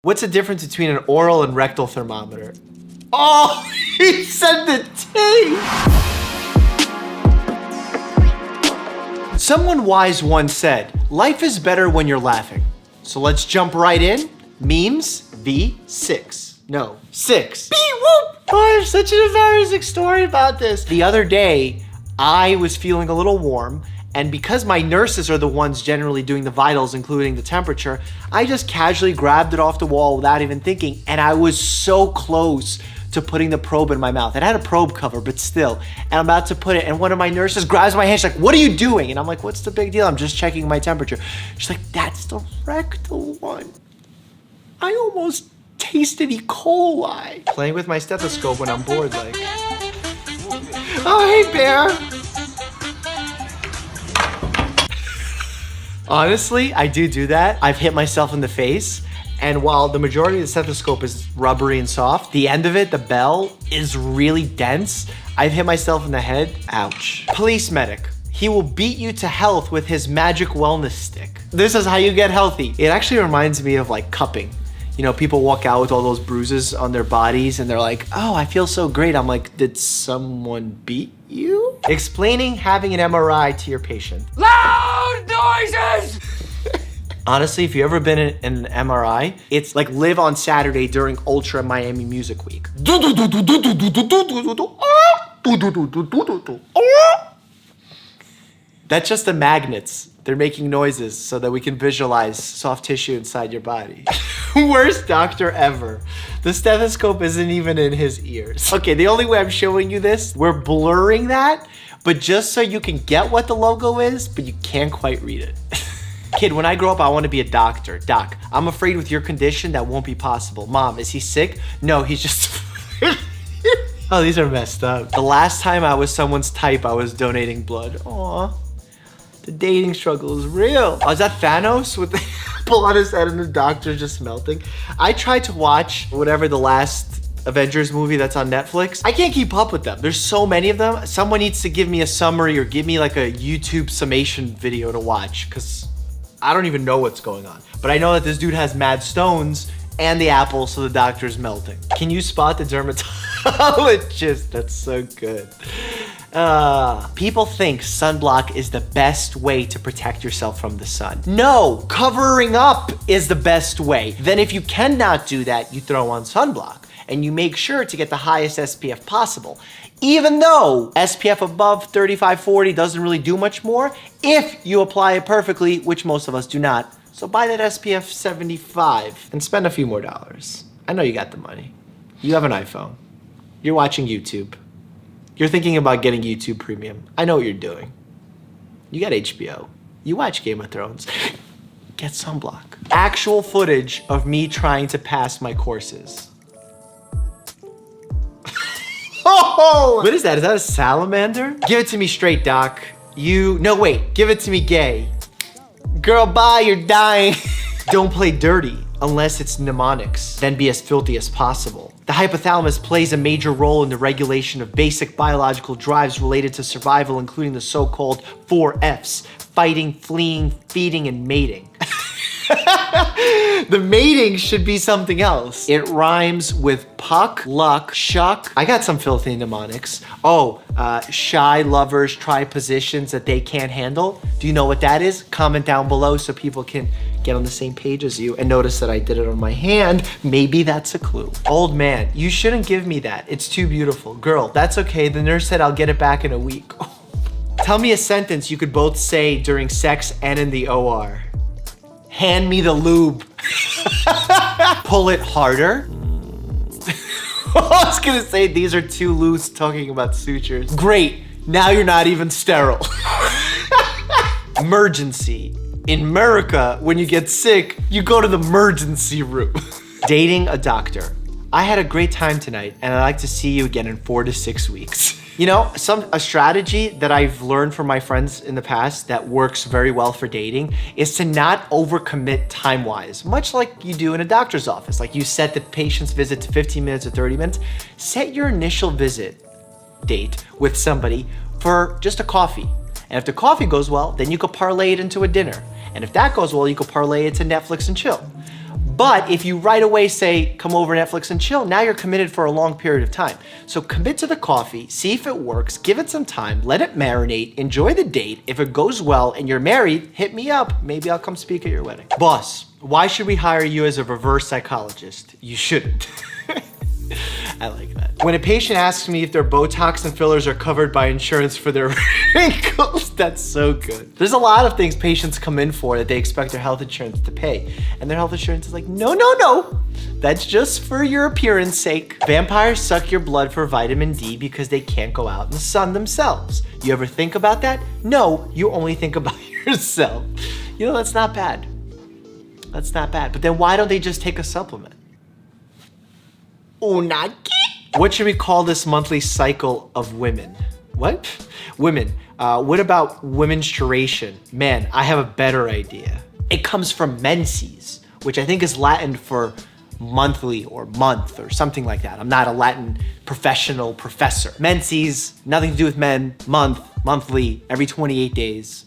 What's the difference between an oral and rectal thermometer? Oh, he said the T! Someone wise once said, life is better when you're laughing. So let's jump right in. Memes V6. No, 6. Beep whoop! Oh, I have such an embarrassing story about this. The other day, I was feeling a little warm, and because my nurses are the ones generally doing the vitals, including the temperature, I just casually grabbed it off the wall without even thinking, and I was so close to putting the probe in my mouth. It had a probe cover, but still. And I'm about to put it, and one of my nurses grabs my hand. She's like, what are you doing? And I'm like, what's the big deal? I'm just checking my temperature. She's like, that's the rectal one. I almost tasted E. coli. Playing with my stethoscope when I'm bored, like. Oh, hey, Bear. Honestly, I do that. I've hit myself in the face. And while the majority of the stethoscope is rubbery and soft, the end of it, the bell, is really dense. I've hit myself in the head. Ouch. Police medic. He will beat you to health with his magic wellness stick. This is how you get healthy. It actually reminds me of like cupping. You know, people walk out with all those bruises on their bodies and they're like, oh, I feel so great. I'm like, did someone beat you? Explaining having an MRI to your patient. Loud noises! Honestly, if you've ever been in an MRI, it's like Live on Saturday during Ultra Miami Music Week. That's just the magnets. They're making noises so that we can visualize soft tissue inside your body. Worst doctor ever. The stethoscope isn't even in his ears. Okay, the only way I'm showing you this, we're blurring that, but just so you can get what the logo is, but you can't quite read it. Kid, when I grow up, I want to be a doctor. Doc, I'm afraid with your condition that won't be possible. Mom, is he sick? No, he's just... Oh, these are messed up. The last time I was someone's type, I was donating blood. Aw. The dating struggle is real. Oh, is that Thanos with the apple on his head and the doctor just melting? I tried to watch whatever the last Avengers movie that's on Netflix. I can't keep up with them. There's so many of them. Someone needs to give me a summary or give me like a YouTube summation video to watch because I don't even know what's going on. But I know that this dude has mad stones and the apple, so the doctor's melting. Can you spot the dermatologist? That's so good. People think sunblock is the best way to protect yourself from the sun. No, covering up is the best way. Then if you cannot do that, you throw on sunblock and you make sure to get the highest SPF possible. Even though SPF above 35, 40 doesn't really do much more, if you apply it perfectly, which most of us do not. So buy that SPF 75 and spend a few more dollars. I know you got the money. You have an iPhone. You're watching YouTube. You're thinking about getting YouTube Premium. I know what you're doing. You got HBO. You watch Game of Thrones. Get sunblock. Actual footage of me trying to pass my courses. Oh! What is that? Is that a salamander? Give it to me straight, Doc. No, wait. Give it to me gay. Girl, bye, you're dying. Don't play dirty unless it's mnemonics. Then be as filthy as possible. The hypothalamus plays a major role in the regulation of basic biological drives related to survival, including the so-called 4 Fs: fighting, fleeing, feeding, and mating. The mating should be something else. It rhymes with puck, luck, shuck. I got some filthy mnemonics. Oh, shy lovers try positions that they can't handle. Do you know what that is? Comment down below so people can get on the same page as you. And notice that I did it on my hand. Maybe that's a clue. Old man, you shouldn't give me that. It's too beautiful. Girl, that's okay. The nurse said I'll get it back in a week. Tell me a sentence you could both say during sex and in the OR. Hand me the lube. Pull it harder. I was gonna say these are too loose talking about sutures. Great, now you're not even sterile. Emergency. In America, when you get sick, you go to the emergency room. Dating a doctor. I had a great time tonight and I'd like to see you again in 4 to 6 weeks. You know, a strategy that I've learned from my friends in the past that works very well for dating is to not overcommit time-wise, much like you do in a doctor's office. Like you set the patient's visit to 15 minutes or 30 minutes. Set your initial visit date with somebody for just a coffee. And if the coffee goes well, then you could parlay it into a dinner. And if that goes well, you could parlay it to Netflix and chill. But if you right away say, come over Netflix and chill, now you're committed for a long period of time. So commit to the coffee, see if it works, give it some time, let it marinate, enjoy the date. If it goes well and you're married, hit me up. Maybe I'll come speak at your wedding. Boss, why should we hire you as a reverse psychologist? You shouldn't. I like that. When a patient asks me if their Botox and fillers are covered by insurance for their wrinkles, that's so good. There's a lot of things patients come in for that they expect their health insurance to pay. And their health insurance is like, no, no, no. That's just for your appearance sake. Vampires suck your blood for vitamin D because they can't go out in the sun themselves. You ever think about that? No, you only think about yourself. You know, that's not bad. That's not bad. But then why don't they just take a supplement? Unagi? What should we call this monthly cycle of women? What? Women. What about menstruation? Man, I have a better idea. It comes from menses, which I think is Latin for monthly or month or something like that. I'm not a Latin professional professor. Menses, nothing to do with men, month, monthly, every 28 days,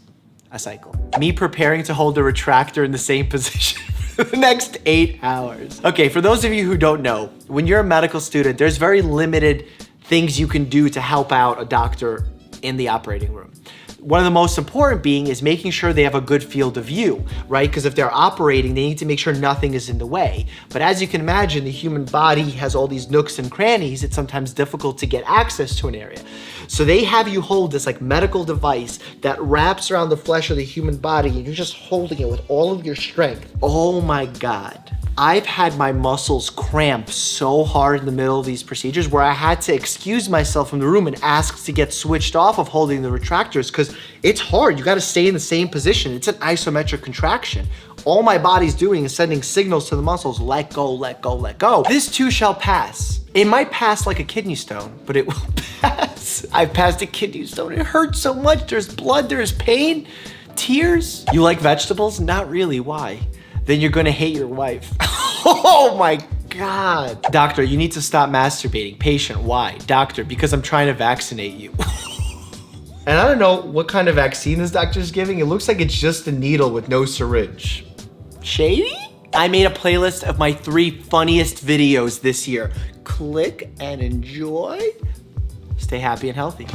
a cycle. Me preparing to hold a retractor in the same position for the next 8 hours. Okay, for those of you who don't know, when you're a medical student, there's very limited things you can do to help out a doctor in the operating room. One of the most important being is making sure they have a good field of view, right? Because if they're operating, they need to make sure nothing is in the way. But as you can imagine, the human body has all these nooks and crannies. It's sometimes difficult to get access to an area. So they have you hold this like medical device that wraps around the flesh of the human body and you're just holding it with all of your strength. Oh my God. I've had my muscles cramp so hard in the middle of these procedures where I had to excuse myself from the room and ask to get switched off of holding the retractors because it's hard. You got to stay in the same position. It's an isometric contraction. All my body's doing is sending signals to the muscles, let go, let go, let go. This too shall pass. It might pass like a kidney stone, but it will pass. I've passed a kidney stone. It hurts so much. There's blood, there's pain, tears. You like vegetables? Not really, why? Then you're gonna hate your wife. Oh my God. Doctor, you need to stop masturbating. Patient, why? Doctor, because I'm trying to vaccinate you. And I don't know what kind of vaccine this doctor's giving. It looks like it's just a needle with no syringe. Shady? I made a playlist of my 3 funniest videos this year. Click and enjoy. Stay happy and healthy.